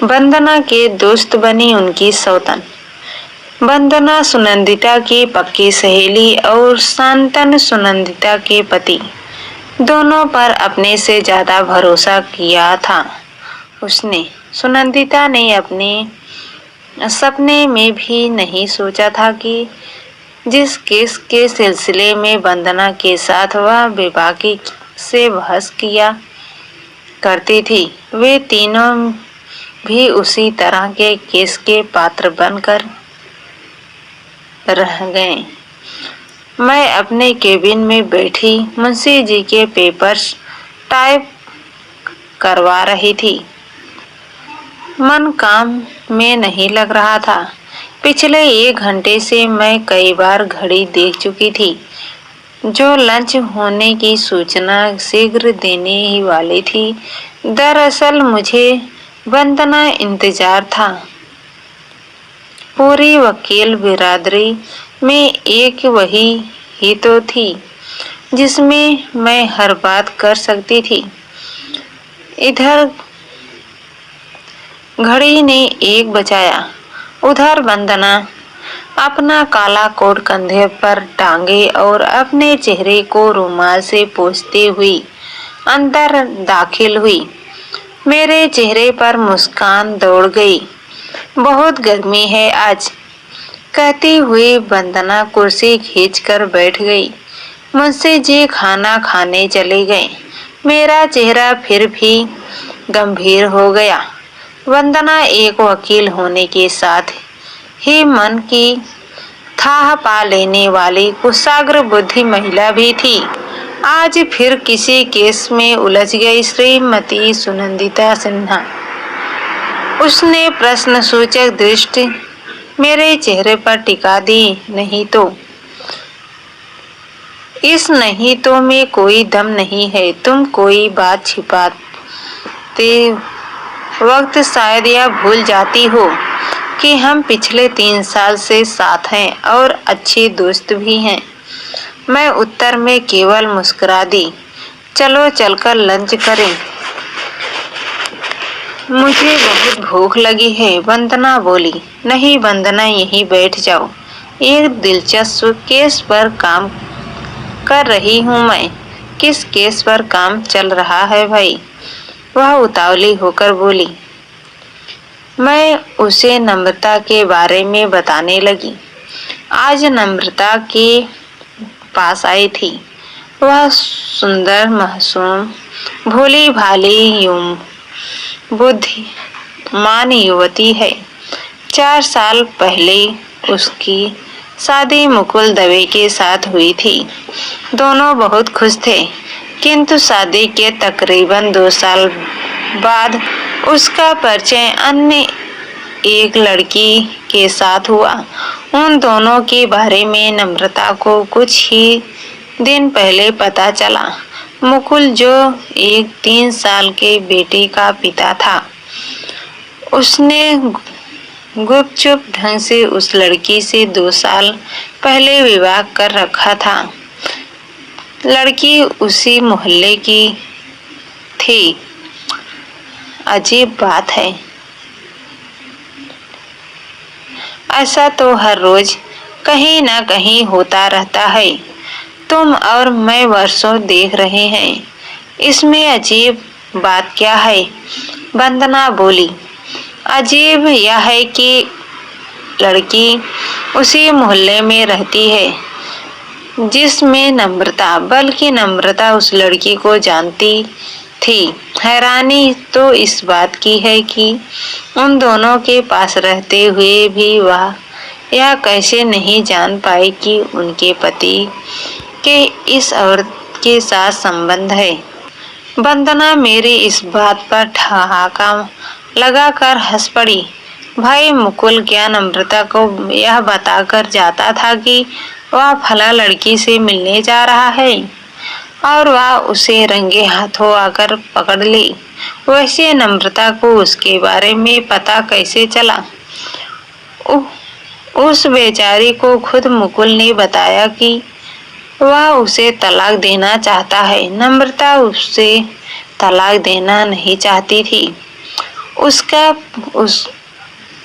वंदना के दोस्त बनी उनकी सौतन। वंदना सुनंदिता की पक्की सहेली और शांतन सुनंदिता के पति दोनों पर अपने से ज्यादा भरोसा किया था उसने। सुनंदिता ने अपने सपने में भी नहीं सोचा था कि जिस केस के सिलसिले में वंदना के साथ वह बेबाकी से बहस किया करती थी, वे तीनों भी उसी तरह के केस के पात्र बनकर रह गए। मैं अपने केबिन में बैठी मुंशी जी के पेपर्स टाइप करवा रही थी। मन काम में नहीं लग रहा था। पिछले 1 घंटे से मैं कई बार घड़ी देख चुकी थी, जो लंच होने की सूचना शीघ्र देने ही वाली थी। दरअसल मुझे वंदना इंतजार था। पूरी वकील बिरादरी में एक वही ही तो थी जिसमें मैं हर बात कर सकती थी। इधर घड़ी ने 1 बजाया। उधर वंदना अपना काला कोट कंधे पर टांगे और अपने चेहरे को रुमाल से पोंछते हुई अंदर दाखिल हुई। मेरे चेहरे पर मुस्कान दौड़ गई। बहुत गर्मी है आज, कहती हुई वंदना कुर्सी खींचकर बैठ गई। मुंशी जी खाना खाने चले गए। मेरा चेहरा फिर भी गंभीर हो गया। वंदना एक वकील होने के साथ ही मन की थाह पा लेने वाली कुशाग्र बुद्धि महिला भी थी। आज फिर किसी केस में उलझ गई श्रीमती सुनंदिता सिन्हा। उसने प्रश्न सूचक दृष्टि मेरे चेहरे पर टिका दी। नहीं तो इस नहीं तो में कोई दम नहीं है। तुम कोई बात छिपाते वक्त शायद यह भूल जाती हो कि हम पिछले 3 साल से साथ हैं और अच्छे दोस्त भी हैं। मैं उत्तर में केवल मुस्कुरा दी। चलो चलकर लंच करें, मुझे बहुत भूख लगी है, वंदना बोली। नहीं वंदना, यहीं बैठ जाओ, एक दिलचस्प केस पर काम कर रही हूँ मैं। किस केस पर काम चल रहा है भाई? वह उतावली होकर बोली। मैं उसे नम्रता के बारे में बताने लगी। आज नम्रता के पास आई थी। वह सुंदर, मासूम, भोली भाली बुद्धिमान युवती है। 4 साल पहले उसकी शादी मुकुल दवे के साथ हुई थी। दोनों बहुत खुश थे, किंतु शादी के तकरीबन 2 साल बाद उसका परिचय अन्य एक लड़की के साथ हुआ। उन दोनों के बारे में नम्रता को कुछ ही दिन पहले पता चला। मुकुल, जो एक 3 साल के बेटे का पिता था, उसने गुपचुप ढंग से उस लड़की से 2 साल पहले विवाह कर रखा था। लड़की उसी मोहल्ले की थी। अजीब बात है, ऐसा तो हर रोज कहीं ना कहीं होता रहता है। तुम और मैं वर्षों देख रहे हैं, इसमें अजीब बात क्या है? वंदना बोली। अजीब यह है कि लड़की उसी मोहल्ले में रहती है जिसमें नम्रता, बल्कि नम्रता उस लड़की को जानती थी। हैरानी तो इस बात की है कि उन दोनों के पास रहते हुए भी वह यह कैसे नहीं जान पाई कि उनके पति के इस औरत के साथ संबंध है। वंदना मेरी इस बात पर ठहाका लगाकर हंस पड़ी। भाई मुकुल क्या नम्रता को यह बताकर जाता था कि वह फला लड़की से मिलने जा रहा है और वह उसे रंगे हाथों आकर पकड़ ली? वैसे नम्रता को उसके बारे में पता कैसे चला? उस बेचारी को खुद मुकुल ने बताया कि वह उसे तलाक देना चाहता है। नम्रता उसे तलाक देना नहीं चाहती थी। उसका उस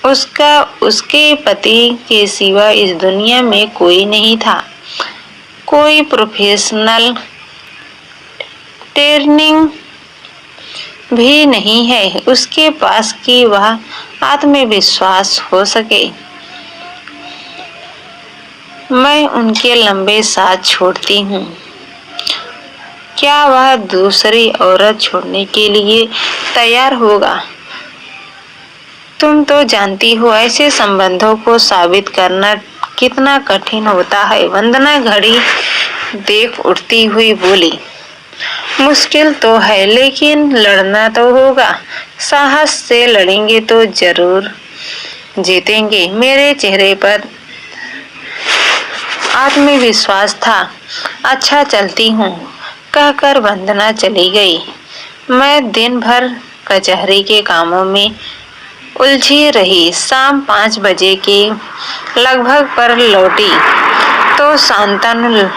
उसका उसके पति के सिवा इस दुनिया में कोई नहीं था। कोई प्रोफेशनल ट्रेनिंग भी नहीं है उसके पास कि वह आत्मविश्वास हो सके। मैं उनके लंबे साथ छोड़ती हूँ। क्या वह दूसरी औरत छोड़ने के लिए तैयार होगा? तुम तो जानती हो ऐसे संबंधों को साबित करना कितना कठिन होता है। वंदना घड़ी देख उठती हुई बोली, मुश्किल तो है लेकिन लड़ना तो होगा। साहस से लड़ेंगे तो जरूर जीतेंगे। मेरे चेहरे पर आत्मविश्वास था। अच्छा चलती हूँ, कहकर वंदना चली गई। मैं दिन भर कचहरी के कामों में उलझी रही। शाम 5 बजे के लगभग पर लौटी तो शांतनु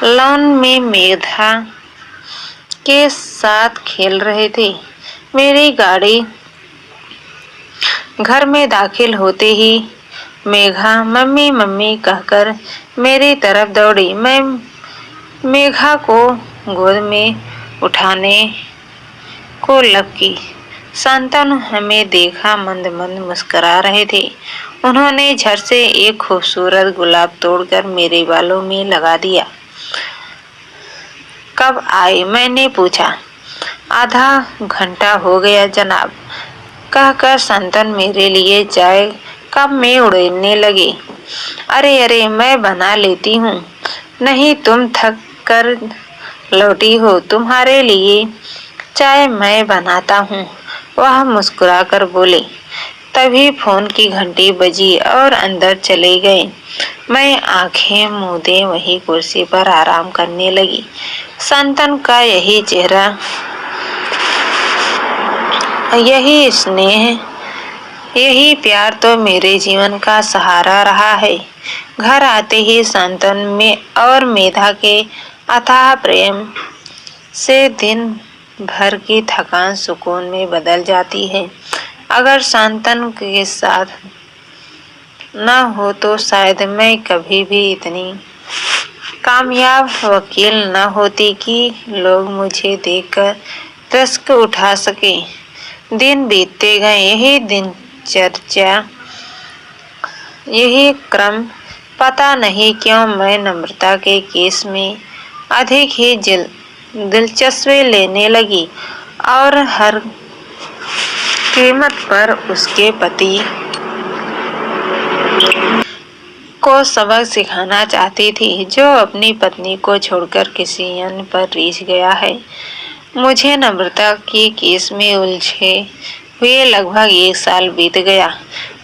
लॉन में मेधा के साथ खेल रहे थे। मेरी गाड़ी घर में दाखिल होते ही मेघा मम्मी मम्मी कहकर मेरी तरफ दौड़ी। मैं मेघा को गोद में उठाने को लगी। शांतनु हमें देखा मंद मंद मुस्कुरा रहे थे। उन्होंने झट से एक खूबसूरत गुलाब तोड़कर मेरे बालों में लगा दिया। कब आए? मैंने पूछा। आधा घंटा हो गया जनाब, कहकर शांतनु मेरे लिए चाय कप में उड़ने लगे। अरे अरे मैं बना लेती हूँ। नहीं तुम थक कर लौटी हो, तुम्हारे लिए चाय मैं बनाता हूँ, वह मुस्कुराकर बोले। तभी फोन की घंटी बजी और अंदर चले गए। मैं आंखें मूंदे वही कुर्सी पर आराम करने लगी। शांतनु का यही चेहरा, यही स्नेह, यही प्यार तो मेरे जीवन का सहारा रहा है। घर आते ही शांतनु में और मेधा के अथाह प्रेम से दिन भर की थकान सुकून में बदल जाती है। अगर शांतनु के साथ न हो तो शायद मैं कभी भी इतनी कामयाब वकील न होती कि लोग मुझे देखकर रश्क उठा सके। दिन बीतते गए। यही दिनचर्या, यही क्रम। पता नहीं क्यों मैं नम्रता के केस में अधिक ही दिलचस्पी लेने लगी और हर कीमत पर उसके पति को सबक सिखाना चाहती थी, जो अपनी पत्नी को छोड़कर किसी अन्य पर रीझ गया है। मुझे नम्रता के केस में उलझे हुए लगभग 1 साल बीत गया।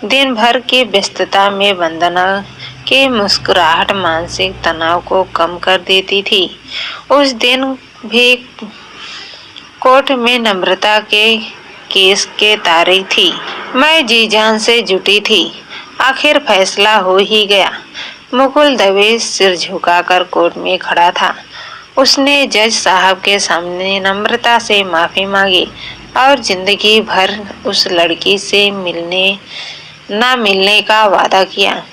दिन भर की व्यस्तता में वंदना की मुस्कुराहट मानसिक तनाव को कम कर देती थी। उस दिन भी कोर्ट में नम्रता के केस के तारीख थी। मैं जी जान से जुटी थी। आखिर फैसला हो ही गया। मुकुल दवे सिर झुकाकर कोर्ट में खड़ा था। उसने जज साहब के सामने नम्रता से माफी मांगी और जिंदगी भर उस लड़की से मिलने का वादा किया।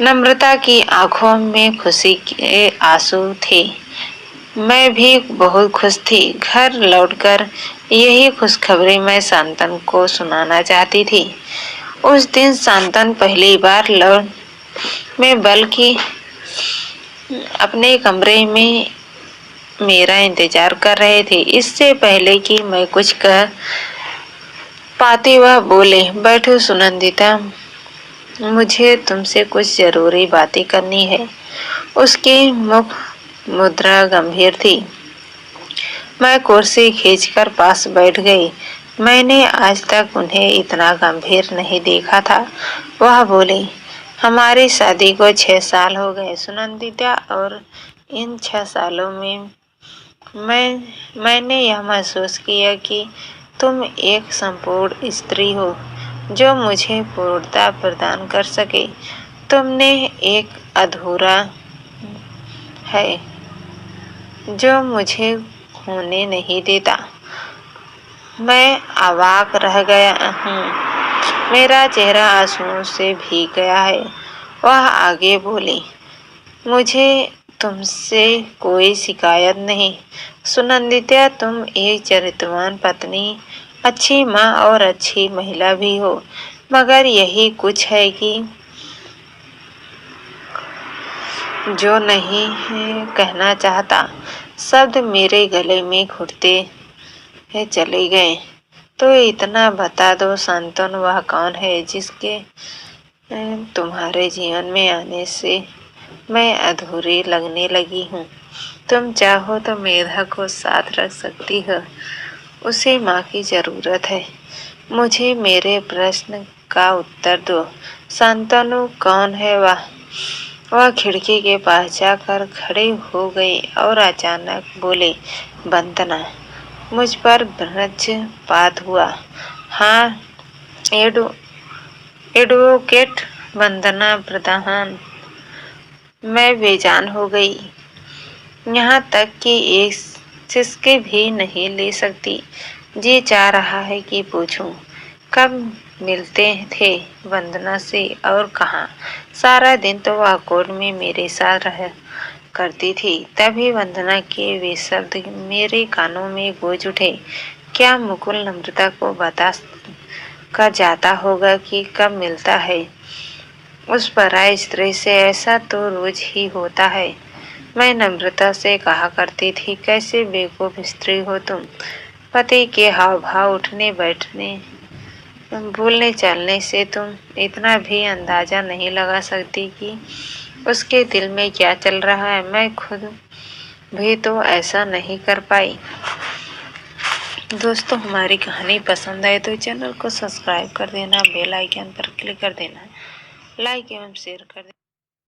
नम्रता की आंखों में खुशी के आंसू थे। मैं भी बहुत खुश थी। घर लौटकर यही खुशखबरी मैं शांतनु को सुनाना चाहती थी। उस दिन शांतनु पहली बार लौट में बल्कि अपने कमरे में मेरा इंतजार कर रहे थे। इससे पहले कि मैं कुछ कह पाती वह बोले, बैठो सुनंदिता, मुझे तुमसे कुछ जरूरी बातें करनी है। उसकी मुख मुद्रा गंभीर थी। मैं कुर्सी खींचकर पास बैठ गई। मैंने आज तक उन्हें इतना गंभीर नहीं देखा था। वह बोली, हमारी शादी को 6 साल हो गए सुनंदिता, और इन 6 सालों में मैंने यह महसूस किया कि तुम एक संपूर्ण स्त्री हो जो मुझे पूर्णता प्रदान कर सके। तुमने एक अधूरा है जो मुझे होने नहीं देता। मैं अवाक रह गया हूँ। मेरा चेहरा आंसुओं से भीग गया है। वह आगे बोली, मुझे तुमसे कोई शिकायत नहीं सुनंदिता, तुम एक चरित्रवान पत्नी, अच्छी माँ और अच्छी महिला भी हो, मगर यही कुछ है कि जो नहीं कहना चाहता। शब्द मेरे गले में घुटते चले गए। तो इतना बता दो शांतनु, वह कौन है जिसके तुम्हारे जीवन में आने से मैं अधूरी लगने लगी हूँ। तुम चाहो तो मेधा को साथ रख सकती हो, उसे माँ की जरूरत है। मुझे मेरे प्रश्न का उत्तर दो। शांतनु कौन है वह खिड़की के पास जाकर खड़े हो गई और अचानक बोले, वंदना। मुझ पर वज्रपात हुआ। हाँ, एडवोकेट वंदना प्रधान। मैं बेजान हो गई। यहाँ तक कि एक सिसके भी नहीं ले सकती। जी चाह रहा है कि पूछूं, कब मिलते थे वंदना से और कहाँ? सारा दिन तो वह कोर्ट में मेरे साथ रह करती थी। तभी वंदना के वे शब्द मेरे कानों में गूंज उठे। क्या मुकुल नम्रता को बता कर जाता होगा कि कब मिलता है उस पराई स्त्री से? ऐसा तो रोज ही होता है। मैं नम्रता से कहा करती थी, कैसे बेवकूफ स्त्री हो तुम। पति के हाव भाव, उठने बैठने, बोलने चलने से तुम इतना भी अंदाजा नहीं लगा सकती कि उसके दिल में क्या चल रहा है। मैं खुद भी तो ऐसा नहीं कर पाई। दोस्तों, हमारी कहानी पसंद आए तो चैनल को सब्सक्राइब कर देना, बेल आइकन पर क्लिक कर देना, लाइक एवं शेयर कर देना।